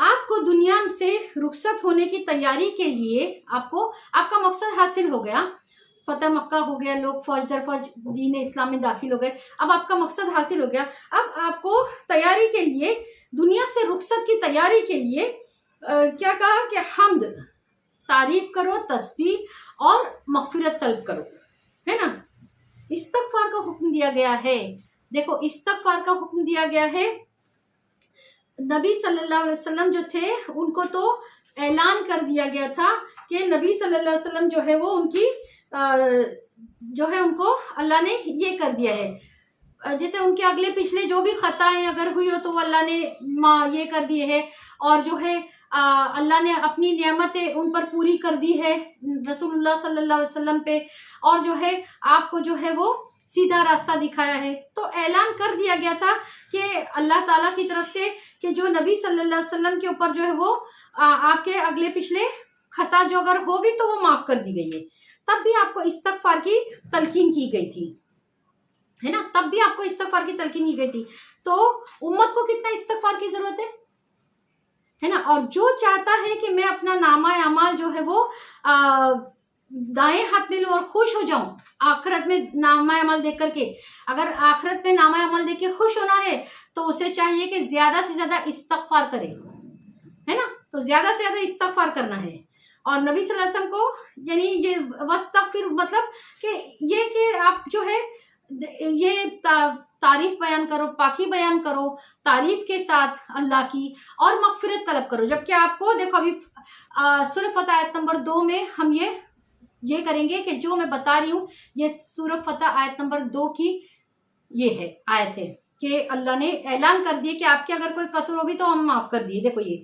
آپ کو دنیا سے رخصت ہونے کی تیاری کے لیے آپ کا مقصد حاصل ہو گیا، فتح مکہ ہو گیا، لوگ فوج در فوج دین اسلام میں داخل ہو گئے، اب آپ کا مقصد حاصل ہو گیا، اب آپ کو تیاری کے لیے، دنیا سے رخصت کی تیاری کے لیے کیا کہا کہ حمد، تعریف کرو، تسبیح اور مغفرت طلب کرو، ہے نا، استغفار کا حکم دیا گیا ہے۔ دیکھو استغفار کا حکم دیا گیا ہے، نبی صلی اللہ علیہ وسلم جو تھے ان کو تو اعلان کر دیا گیا تھا کہ نبی صلی اللہ علیہ وسلم جو ہے وہ ان کی ان کو اللہ نے یہ کر دیا ہے، جیسے ان کے اگلے پچھلے جو بھی خطائیں اگر ہوئی ہو تو وہ اللہ نے یہ کر دیے ہے، اور جو ہے اللہ نے اپنی نعمتیں ان پر پوری کر دی ہے رسول اللہ صلی اللہ علیہ وسلم پہ، اور جو ہے آپ کو جو ہے وہ سیدھا راستہ دکھایا ہے۔ تو اعلان کر دیا گیا تھا کہ اللہ تعالیٰ کی طرف سے کہ جو نبی صلی اللہ علیہ وسلم کے اوپر جو ہے وہ آپ کے اگلے پچھلے خطا جو اگر ہو بھی تو وہ معاف کر دی گئی ہے۔ تب بھی آپ کو استغفار کی تلقین کی گئی تھی، ہے نا، تب بھی آپ کو استغفار کی تلقین کی گئی تھی۔ تو امت کو کتنا استغفار کی ضرورت ہے نا، اور جو چاہتا ہے کہ میں اپنا نامہ اعمال جو ہے وہ دائیں ہاتھ میں لوں اور خوش ہو جاؤں آخرت میں نامہ عمل دیکھ کر کے، اگر آخرت میں نامہ عمل دیکھ کے خوش ہونا ہے تو اسے چاہیے کہ زیادہ سے زیادہ استغفار کرے، ہے نا، تو زیادہ سے زیادہ استغفار کرنا ہے۔ اور نبی صلی اللہ علیہ وسلم کو یعنی یہ واستغفر مطلب کہ آپ جو ہے یہ تعریف بیان کرو، پاکی بیان کرو تعریف کے ساتھ اللہ کی، اور مغفرت طلب کرو، جبکہ آپ کو دیکھو ابھی سورہ فتح آیت نمبر 2 میں ہم یہ کریں گے کہ جو میں بتا رہی ہوں یہ سورہ فتح آیت نمبر 2 کی یہ ہے آیت ہے کہ اللہ نے اعلان کر دیا کہ آپ کے اگر کوئی قصور ہو بھی تو ہم معاف کر دیے۔ دیکھو یہ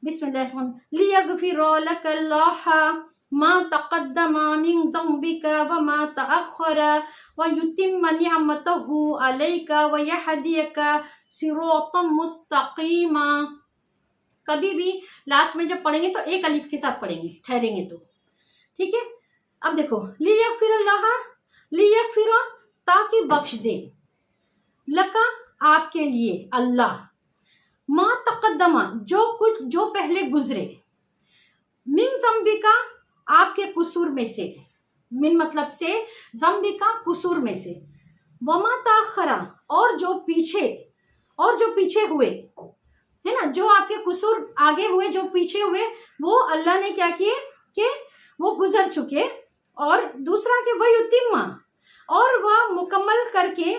بسم اللہ الرحمن لیغفر لک اللہ ما تقدم من ذنبک وما تأخر ویتم نعمته علیک ویہدیک صراطا مستقیما۔ کبھی بھی لاسٹ میں جب پڑھیں گے تو ایک الف کے ساتھ پڑھیں گے، ٹھہریں گے تو ٹھیک ہے۔ اب دیکھو لیغفر اللہ، لیغفر تاکہ بخش دے، لکا آپ کے لیے، اللہ، ما تقدم جو پہلے گزرے، من ذنبکا آپ کے قصور میں سے، من مطلب سے، ذنبکا قصور میں سے، وما تاخرا اور جو پیچھے ہوئے، ہے نا، جو آپ کے قصور آگے ہوئے، جو پیچھے ہوئے، وہ اللہ نے کیا کیے کہ وہ گزر چکے۔ اور دوسرا کہ وَيُتِمَّ اور وہ مکمل کر کے،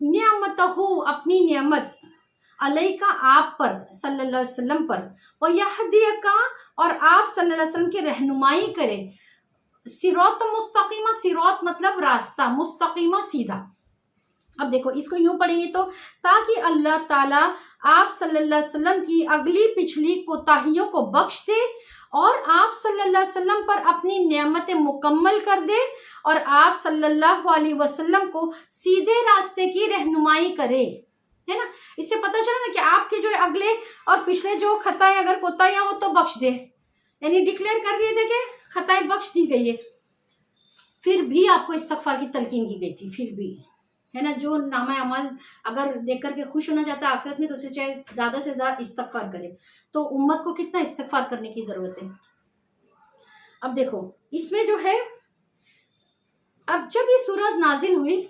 نعمتہ اپنی نعمت، علیکہ آپ پر، صلی اللہ علیہ وسلم پر، وَيَهْدِيَكَ اور آپ صلی اللہ علیہ وسلم کی رہنمائی کرے، صراط مستقیمہ، صراط مطلب راستہ، مستقیمہ سیدھا۔ اب دیکھو اس کو یوں پڑھیں گے تو تاکہ اللہ تعالیٰ آپ صلی اللہ علیہ وسلم کی اگلی پچھلی کوتاہیوں کو بخش دے، اور آپ صلی اللہ علیہ وسلم پر اپنی نعمتیں مکمل کر دے، اور آپ صلی اللہ علیہ وسلم کو سیدھے راستے کی رہنمائی کرے، ہے نا۔ اس سے پتہ چلا نا کہ آپ کے جو اگلے اور پچھلے جو خطائیں اگر کوتاہیاں ہو تو بخش دے، یعنی ڈکلیئر کر دیے تھے کہ خطائیں بخش دی گئی ہے۔ پھر بھی آپ کو استغفار کی تلقین کی گئی تھی، پھر بھی، ہے نا، جو نامہ اعمال اگر دیکھ کر کے خوش ہونا چاہتا ہے آخرت میں تو اسے چاہے زیادہ سے زیادہ استغفار کرے۔ تو امت کو کتنا استغفار کرنے کی ضرورت ہے۔ اب دیکھو اس میں جو ہے، اب جب یہ سورت نازل ہوئی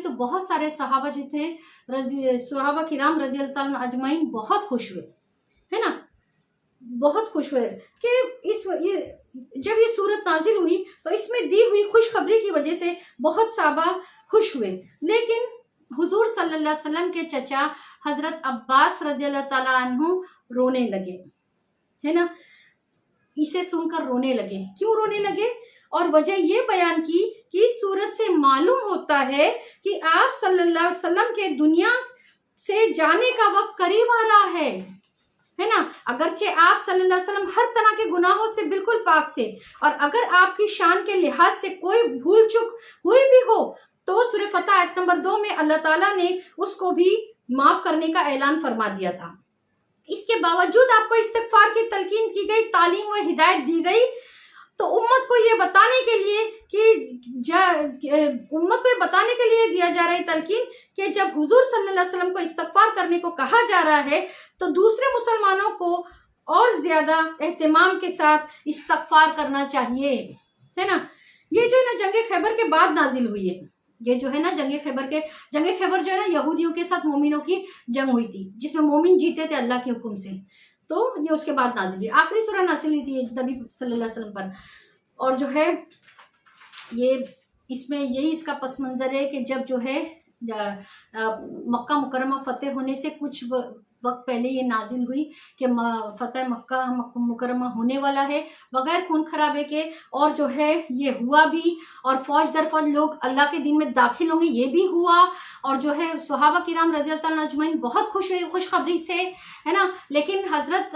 تو بہت سارے صحابہ جو تھے، صحابہ کرام رضی اللہ تعالیٰ اجمعین بہت خوش ہوئے، ہے نا، بہت خوش ہوئے کہ جب یہ سورت نازل ہوئی تو اس میں دی ہوئی خوشخبری کی وجہ سے بہت صحابہ خوش ہوئے، لیکن حضور صلی اللہ علیہ وسلم کے چچا حضرت عباس رضی اللہ تعالیٰ عنہ رونے لگے، ہے نا، اسے سن کر رونے لگے۔ کیوں رونے لگے؟ اور وجہ یہ بیان کی کہ اس صورت سے معلوم ہوتا ہے کہ آپ صلی اللہ علیہ وسلم کے دنیا سے جانے کا وقت قریب آ رہا ہے نا۔ اگرچہ آپ صلی اللہ علیہ وسلم ہر طرح کے گناہوں سے بالکل پاک تھے، اور اگر آپ کی شان کے لحاظ سے کوئی بھول چک ہوئی بھی ہو تو سورہ فتح آیت نمبر 2 میں اللہ تعالیٰ نے اس کو بھی معاف کرنے کا اعلان فرما دیا تھا۔ اس کے باوجود آپ کو استغفار کی تلقین کی گئی، تعلیم و ہدایت دی گئی، تو امت کو یہ بتانے کے لیے کہ امت کو یہ بتانے کے لیے دیا جا رہا ہے تلقین کہ جب حضور صلی اللہ علیہ وسلم کو استغفار کرنے کو کہا جا رہا ہے تو دوسرے مسلمانوں کو اور زیادہ اہتمام کے ساتھ استغفار کرنا چاہیے، ہے نا۔ یہ جو ہے نا جنگ خیبر کے بعد نازل ہوئی ہے، یہ جو ہے نا جنگ خیبر جو ہے نا یہودیوں کے ساتھ مومنوں کی جنگ ہوئی تھی جس میں مومن جیتے تھے اللہ کے حکم سے، تو یہ اس کے بعد نازل ہوئی، آخری سورہ نازل ہوئی تھی نبی صلی اللہ علیہ وسلم پر۔ اور جو ہے یہ اس میں یہی اس کا پس منظر ہے کہ جب جو ہے مکہ مکرمہ فتح ہونے سے کچھ وقت پہلے یہ نازل ہوئی کہ فتح مکہ مکرمہ ہونے والا ہے بغیر خون خرابے کے، اور جو ہے یہ ہوا بھی، اور فوج در فوج لوگ اللہ کے دین میں داخل ہوں گے، یہ بھی ہوا۔ اور جو ہے صحابہ کرام رضی اللہ عنہ اجمعین بہت خوش ہوئے خوشخبری سے، ہے نا، لیکن حضرت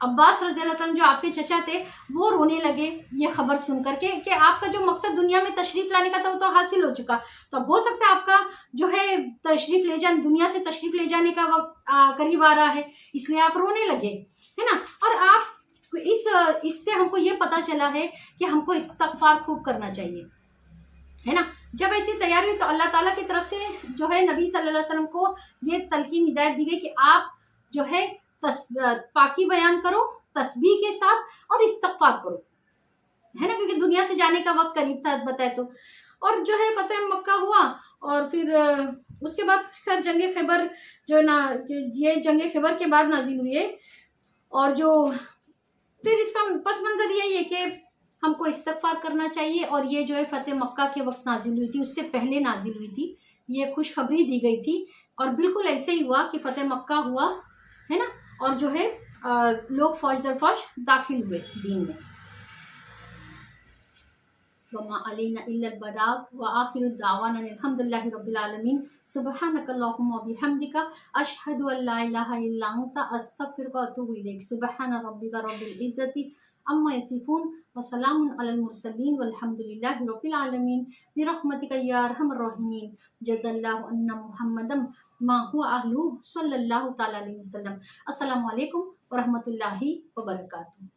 عباس رضی اللہ عنہ جو آپ کے چچا تھے وہ رونے لگے یہ خبر سن کر کے کہ آپ کا جو مقصد دنیا میں تشریف لانے کا تھا وہ تو حاصل ہو چکا، تو اب ہو سکتا ہے آپ کا جو ہے تشریف لے جانے دنیا سے تشریف لے جانے کا وقت قریب آ رہا ہے، اس لیے آپ رونے لگے، ہے نا۔ اور آپ اس سے ہم کو یہ پتا چلا ہے کہ ہم کو استغفار خوب کرنا چاہیے، ہے نا۔ جب ایسی تیاری ہوئی تو اللہ تعالیٰ کی طرف سے جو ہے نبی صلی اللہ علیہ وسلم کو یہ تلقین ہدایت دی گئی کہ آپ جو ہے پاکی بیان کرو تسبیح کے ساتھ اور استغفار کرو، ہے نا، کیونکہ دنیا سے جانے کا وقت قریب تھا بتائے تو۔ اور جو ہے فتح مکہ ہوا، اور پھر اس کے بعد خیر جنگ خیبر جو ہے نا یہ جنگ خیبر کے بعد نازل ہوئی ہے، اور جو پھر اس کا پس منظر یہی ہے کہ ہم کو استغفار کرنا چاہیے، اور یہ جو ہے فتح مکہ کے وقت نازل ہوئی تھی، اس سے پہلے نازل ہوئی تھی، یہ خوشخبری دی گئی تھی، اور بالکل ایسے ہی ہوا کہ فتح مکہ ہوا، ہے نا، اور جو ہے لوگ فوج در فوج داخل ہوئے دین میں۔ وما علینا الا البلاغ وآخر دعوانا الحمد للہ رب العالمین سبحانک اللہم وبحمدک اشہد ان لا الہ الا انت استغفرک واتوب الیک سبحان ربک رب العزۃ عما یصفون وسلام علی المرسلین والحمد للہ رب العالمین برحمتک یا ارحم الراحمین جزا اللہ ان محمدا ما هو اہلہ صلی اللہ تعالی علیہ وسلم۔ السلام علیکم ورحمۃ اللہ وبرکاتہ۔